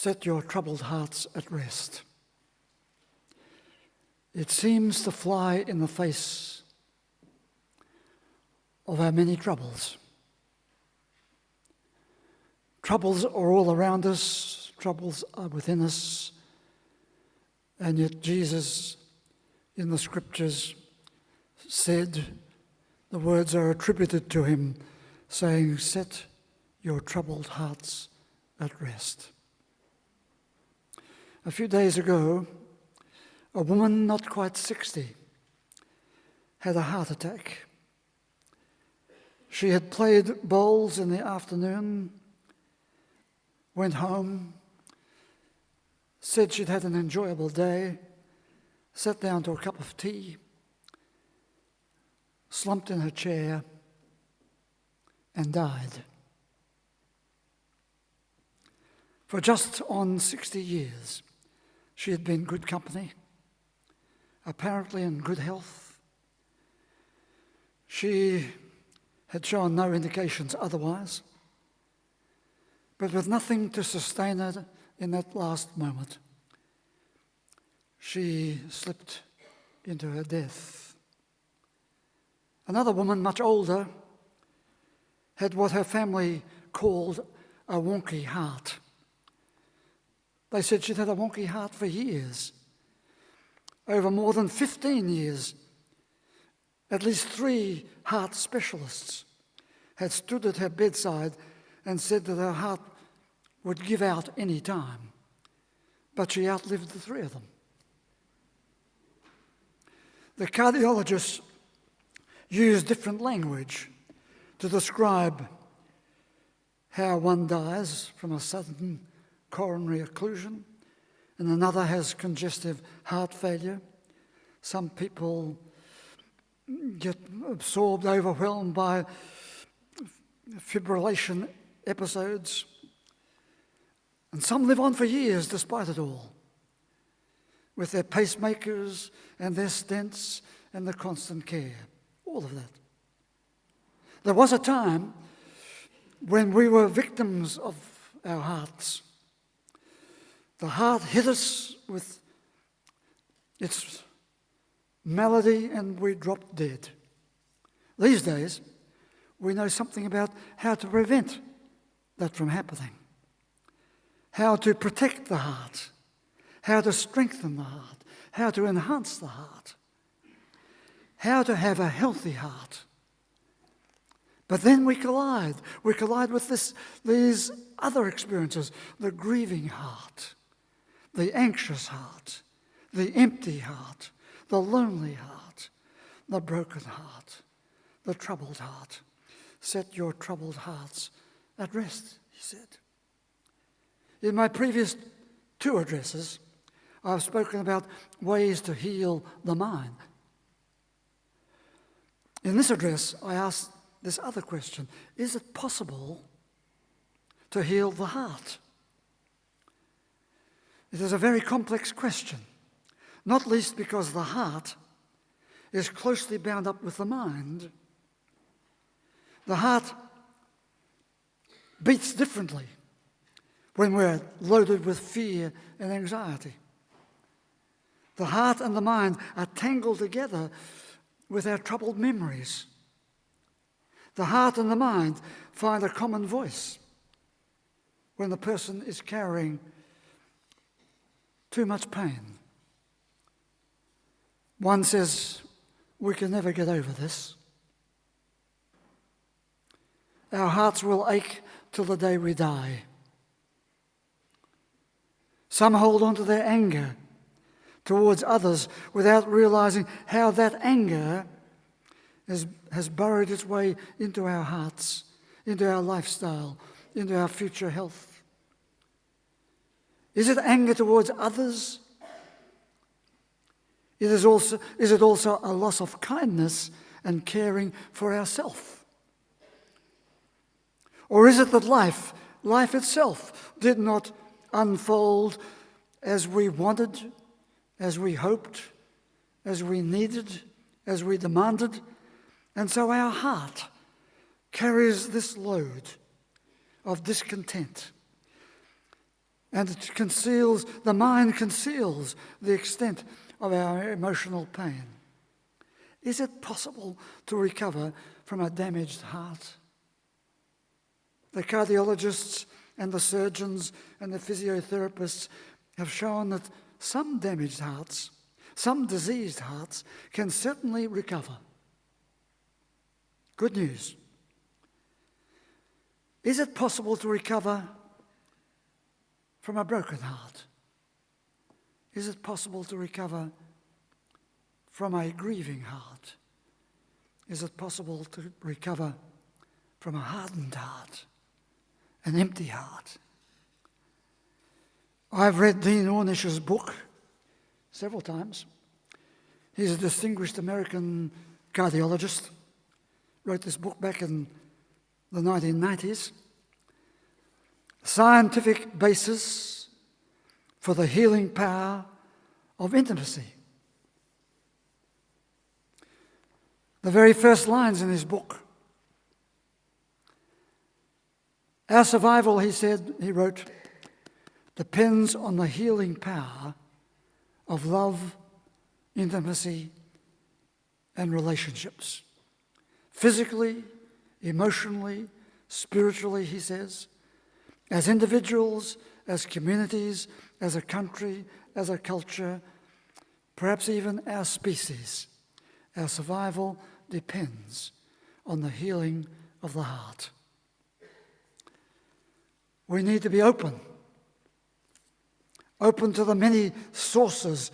Set your troubled hearts at rest. It seems to fly in the face of our many troubles. Troubles are all around us, troubles are within us, and yet Jesus in the scriptures said, the words are attributed to him, saying, "Set your troubled hearts at rest." A few days ago, a woman not quite 60 had a heart attack. She had played bowls in the afternoon, went home, said she'd had an enjoyable day, sat down to a cup of tea, slumped in her chair, and died. For just on 60 years, she had been good company, apparently in good health. She had shown no indications otherwise, but with nothing to sustain her in that last moment, she slipped into her death. Another woman, much older, had what her family called a wonky heart. They said she'd had a wonky heart for years. Over more than 15 years, at least 3 heart specialists had stood at her bedside and said that her heart would give out any time, but she outlived the 3 of them. The cardiologists used different language to describe how one dies from a sudden coronary occlusion, and another has congestive heart failure. Some people get absorbed, overwhelmed by fibrillation episodes, and some live on for years despite it all, with their pacemakers and their stents and the constant care, all of that. There was a time when we were victims of our hearts. The heart hit us with its malady and we dropped dead. These days, we know something about how to prevent that from happening, how to protect the heart, how to strengthen the heart, how to enhance the heart, how to have a healthy heart. But then we collide with these other experiences, the grieving heart, the anxious heart, the empty heart, the lonely heart, the broken heart, the troubled heart. Set your troubled hearts at rest, he said. In my previous 2 addresses, I've spoken about ways to heal the mind. In this address, I asked this other question: is it possible to heal the heart? It is a very complex question, not least because the heart is closely bound up with the mind. The heart beats differently when we're loaded with fear and anxiety. The heart and the mind are tangled together with our troubled memories. The heart and the mind find a common voice when the person is carrying too much pain. One says, "We can never get over this." Our hearts will ache till the day we die. Some hold on to their anger towards others without realizing how that anger has burrowed its way into our hearts, into our lifestyle, into our future health. Is it anger towards others? Is it also a loss of kindness and caring for ourselves? Or is it that life itself did not unfold as we wanted, as we hoped, as we needed, as we demanded? And so our heart carries this load of discontent. And the mind conceals the extent of our emotional pain. Is it possible to recover from a damaged heart? The cardiologists and the surgeons and the physiotherapists have shown that some damaged hearts, some diseased hearts, can certainly recover. Good news. Is it possible to recover from a broken heart? Is it possible to recover from a grieving heart? Is it possible to recover from a hardened heart, an empty heart? I've read Dean Ornish's book several times. He's a distinguished American cardiologist. Wrote this book back in the 1990s. Scientific basis for the healing power of intimacy. The very first lines in his book. Our survival, he wrote, depends on the healing power of love, intimacy, and relationships. Physically, emotionally, spiritually, he says, as individuals, as communities, as a country, as a culture, perhaps even our species. Our survival depends on the healing of the heart. We need to be open to the many sources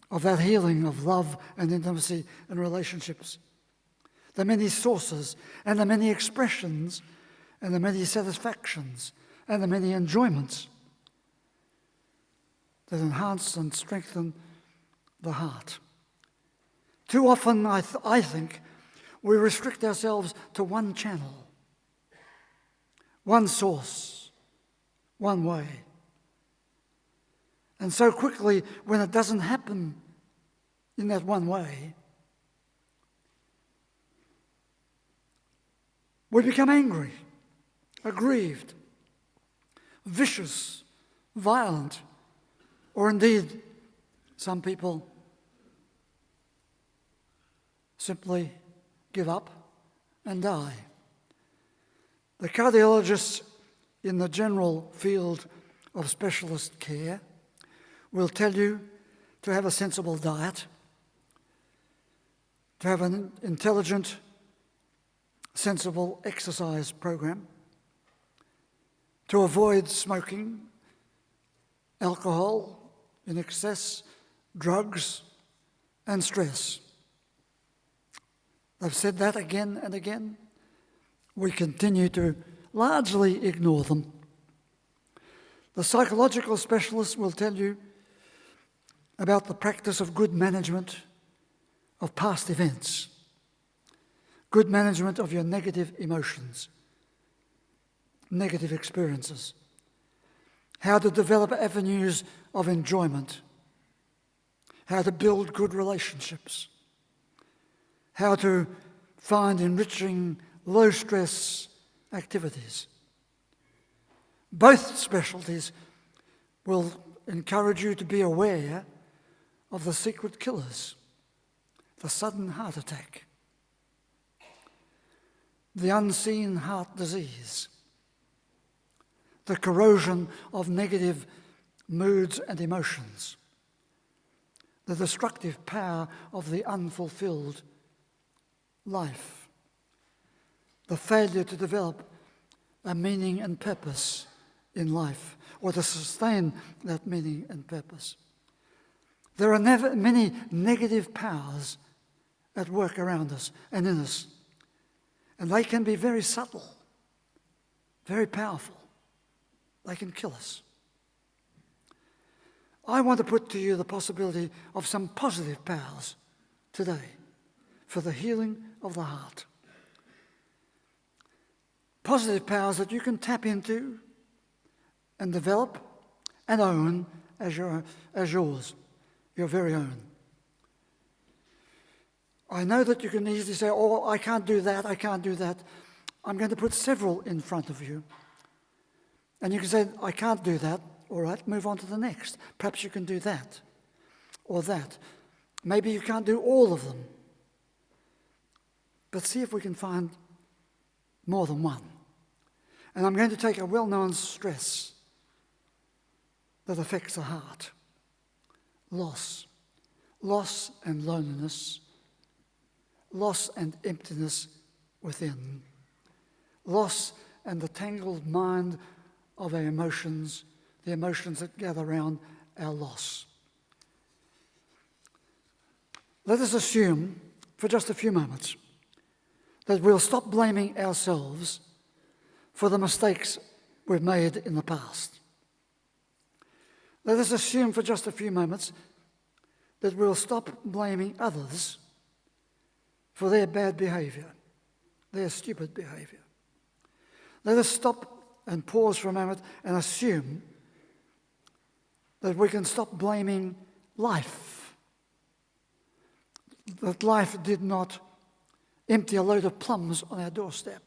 of that healing of love and intimacy and relationships. The many sources and the many expressions and the many satisfactions and the many enjoyments that enhance and strengthen the heart. Too often, I think, we restrict ourselves to one channel, one source, one way. And so quickly, when it doesn't happen in that one way, we become angry, aggrieved, vicious, violent, or indeed, some people simply give up and die. The cardiologists in the general field of specialist care will tell you to have a sensible diet, to have an intelligent, sensible exercise program, to avoid smoking, alcohol in excess, drugs, and stress. They've said that again and again. We continue to largely ignore them. The psychological specialists will tell you about the practice of good management of past events, good management of your negative emotions, negative experiences, how to develop avenues of enjoyment, how to build good relationships, how to find enriching, low-stress activities. Both specialties will encourage you to be aware of the secret killers, the sudden heart attack, the unseen heart disease, the corrosion of negative moods and emotions, the destructive power of the unfulfilled life, the failure to develop a meaning and purpose in life, or to sustain that meaning and purpose. There are many negative powers at work around us and in us, and they can be very subtle, very powerful. They can kill us. I want to put to you the possibility of some positive powers today for the healing of the heart. Positive powers that you can tap into and develop and own as yours, your very own. I know that you can easily say, oh, I can't do that, I can't do that. I'm going to put several in front of you. And you can say, I can't do that. All right, move on to the next. Perhaps you can do that or that. Maybe you can't do all of them. But see if we can find more than one. And I'm going to take a well-known stress that affects the heart. Loss. Loss and loneliness. Loss and emptiness within. Loss and the tangled mind of our emotions, the emotions that gather around our loss. Let us assume, for just a few moments, that we'll stop blaming ourselves for the mistakes we've made in the past. Let us assume for just a few moments that we'll stop blaming others for their bad behavior, their stupid behavior. Let us stop and pause for a moment and assume that we can stop blaming life, that life did not empty a load of plums on our doorstep.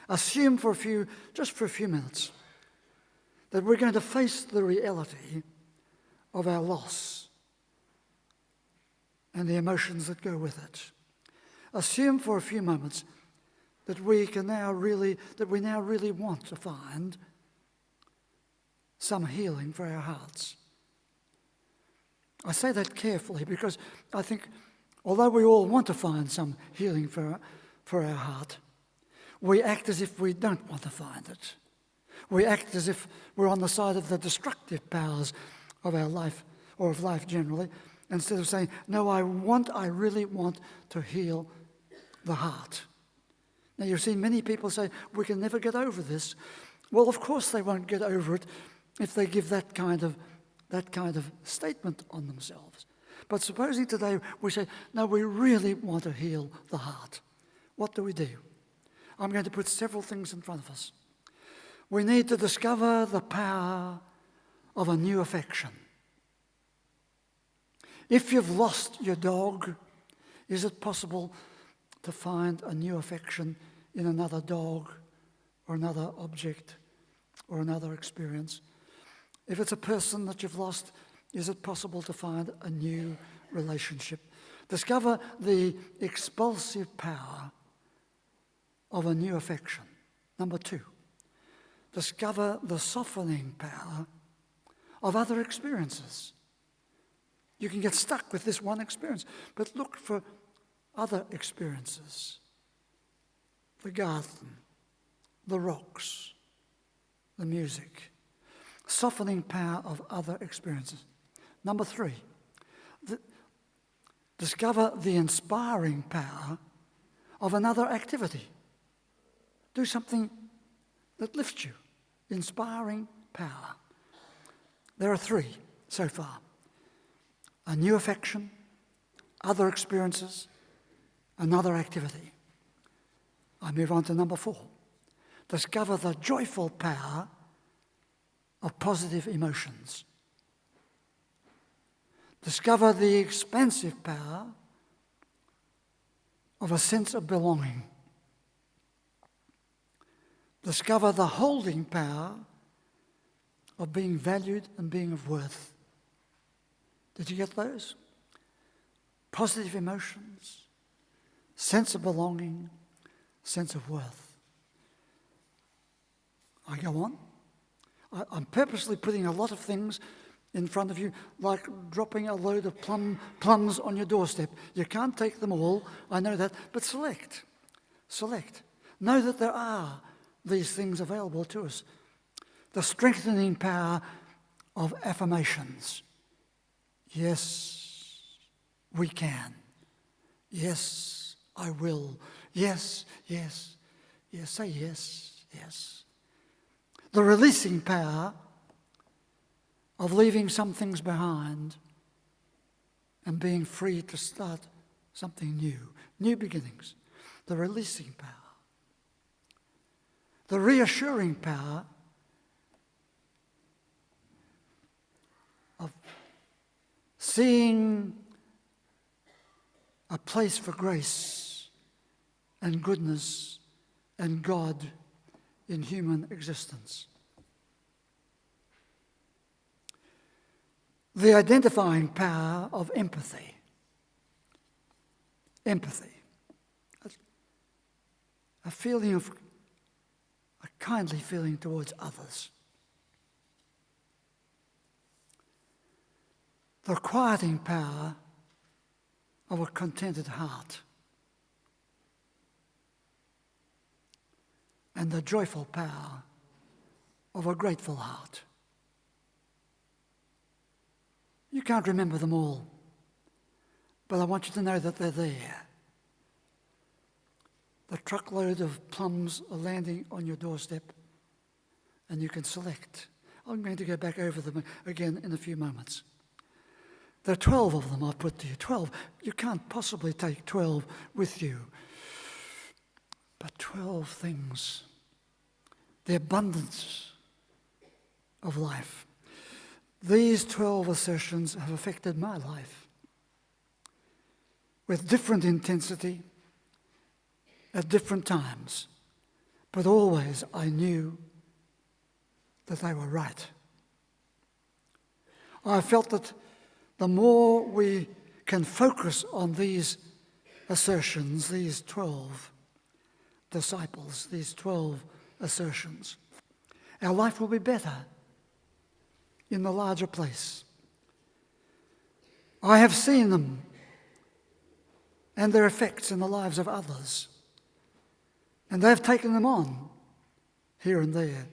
Assume just for a few minutes, that we're going to face the reality of our loss and the emotions that go with it. Assume for a few moments that we now really want to find some healing for our hearts. I say that carefully because I think, although we all want to find some healing for our heart, we act as if we don't want to find it. We act as if we're on the side of the destructive powers of our life, or of life generally, instead of saying, no, I really want to heal the heart. Now, you've seen many people say, we can never get over this. Well, of course they won't get over it if they give that kind of statement on themselves. But supposing today we say, no, we really want to heal the heart. What do we do? I'm going to put several things in front of us. We need to discover the power of a new affection. If you've lost your dog, is it possible to find a new affection in another dog or another object or another experience? If it's a person that you've lost, is it possible to find a new relationship? Discover the expulsive power of a new affection. Number 2, discover the softening power of other experiences. You can get stuck with this one experience, but look for other experiences. The garden, the rocks, the music. Softening power of other experiences. Number 3, discover the inspiring power of another activity. Do something that lifts you. Inspiring power. There are 3 so far. A new affection, other experiences, another activity. I move on to number 4. Discover the joyful power of positive emotions. Discover the expansive power of a sense of belonging. Discover the holding power of being valued and being of worth. Did you get those? Positive emotions, sense of belonging, sense of worth. I go on. I'm purposely putting a lot of things in front of you, like dropping a load of plums on your doorstep. You can't take them all, I know that, but select. Know that there are these things available to us. The strengthening power of affirmations. Yes, we can. Yes, I will. Yes, yes, yes. Say yes, yes. The releasing power of leaving some things behind and being free to start something new beginnings. The releasing power. The reassuring power of seeing a place for grace and goodness and God in human existence. the identifying power of empathy. Empathy. A kindly feeling towards others. The quieting power of a contented heart. And the joyful power of a grateful heart. You can't remember them all, but I want you to know that they're there. The truckload of plums are landing on your doorstep, and you can select. I'm going to go back over them again in a few moments. There are 12 of them I've put to you. 12. You can't possibly take 12 with you. But 12 things. The abundance of life. These 12 assertions have affected my life with different intensity at different times. But always I knew that they were right. I felt that the more we can focus on these assertions, these 12 disciples, these 12 assertions, our life will be better in the larger place. I have seen them and their effects in the lives of others, and they've taken them on here and there,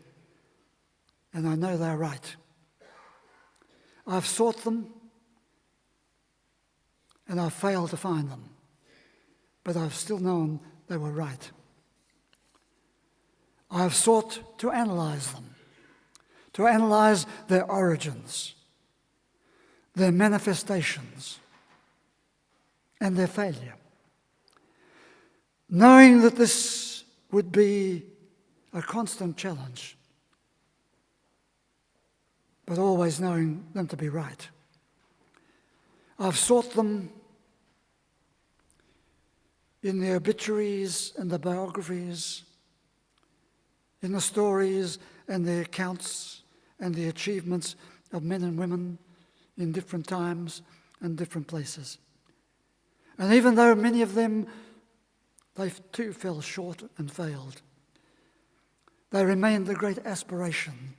and I know they're right. I've sought them and I've failed to find them, but I've still known they were right. I've sought to analyze them, to analyze their origins, their manifestations, and their failure, knowing that this would be a constant challenge, but always knowing them to be right. I've sought them in the obituaries and the biographies, in the stories and the accounts and the achievements of men and women in different times and different places. And even though many of them, they too fell short and failed, they remained the great aspiration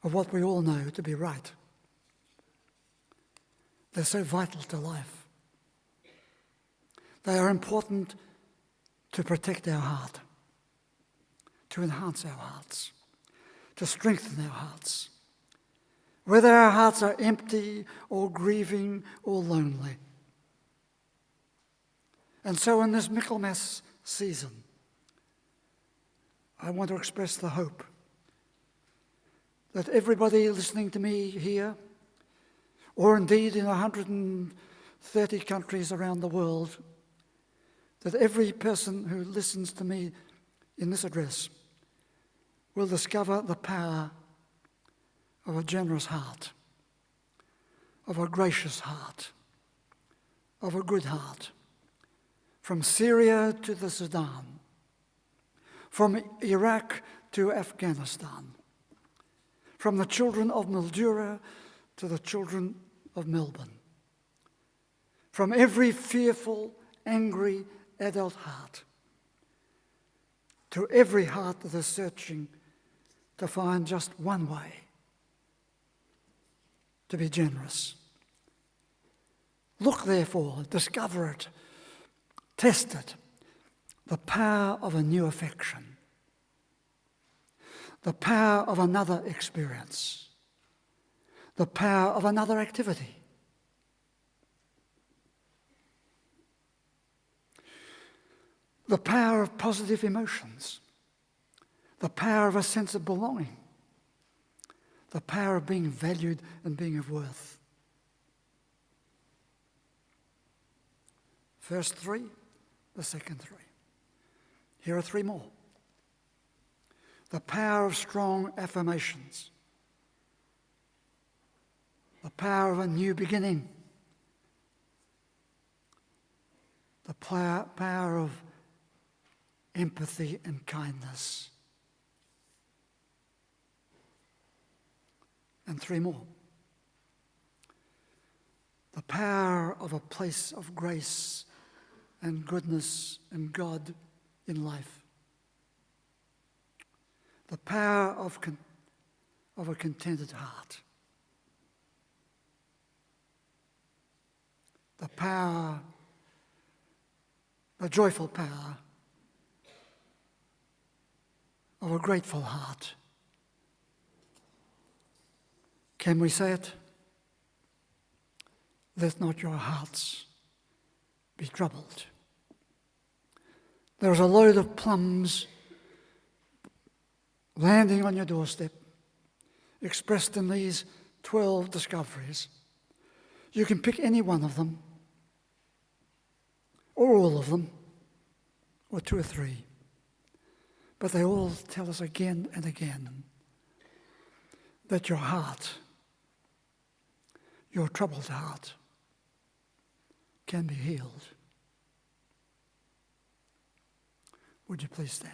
of what we all know to be right. They're so vital to life. They are important to protect our heart, to enhance our hearts, to strengthen our hearts, whether our hearts are empty or grieving or lonely. And so in this Michaelmas season, I want to express the hope that everybody listening to me here, or indeed in 130 countries around the world, that every person who listens to me in this address will discover the power of a generous heart, of a gracious heart, of a good heart, from Syria to the Sudan, from Iraq to Afghanistan, from the children of Mildura to the children of Melbourne, from every fearful, angry adult heart to every heart that is searching to find just one way to be generous. Look, therefore, discover it, test it, the power of a new affection, the power of another experience, the power of another activity. The power of positive emotions, the power of a sense of belonging, the power of being valued and being of worth. First three, the second three. Here are three more. The power of strong affirmations, the power of a new beginning, the power of empathy and kindness. And three more. of a place of grace and goodness and God in life. The power of a contented heart. The joyful power of a grateful heart. Can we say it? Let not your hearts be troubled. There's a load of plums landing on your doorstep, expressed in these 12 discoveries. You can pick any one of them, or all of them, or 2 or 3. But they all tell us again and again that your heart, your troubled heart, can be healed. Would you please stand?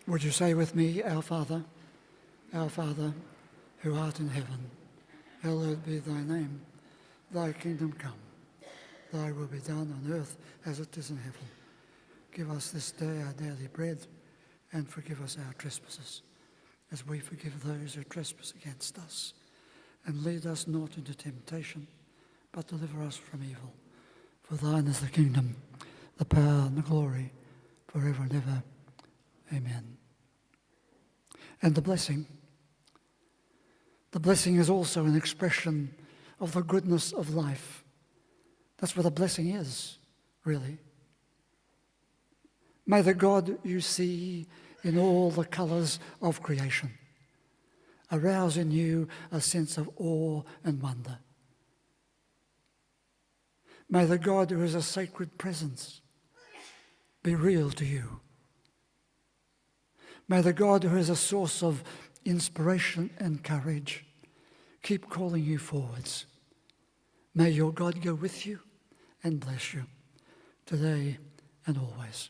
Would you say with me, Our Father, who art in heaven, hallowed be thy name. Thy kingdom come. Thy will be done on earth as it is in heaven. Give us this day our daily bread, and forgive us our trespasses, as we forgive those who trespass against us. And lead us not into temptation, but deliver us from evil. For thine is the kingdom, the power and the glory, forever and ever. Amen. And the blessing is also an expression of the goodness of life. That's what a blessing is, really. May the God you see in all the colours of creation arouse in you a sense of awe and wonder. May the God who is a sacred presence be real to you. May the God who is a source of inspiration and courage keep calling you forwards. May your God go with you and bless you today and always.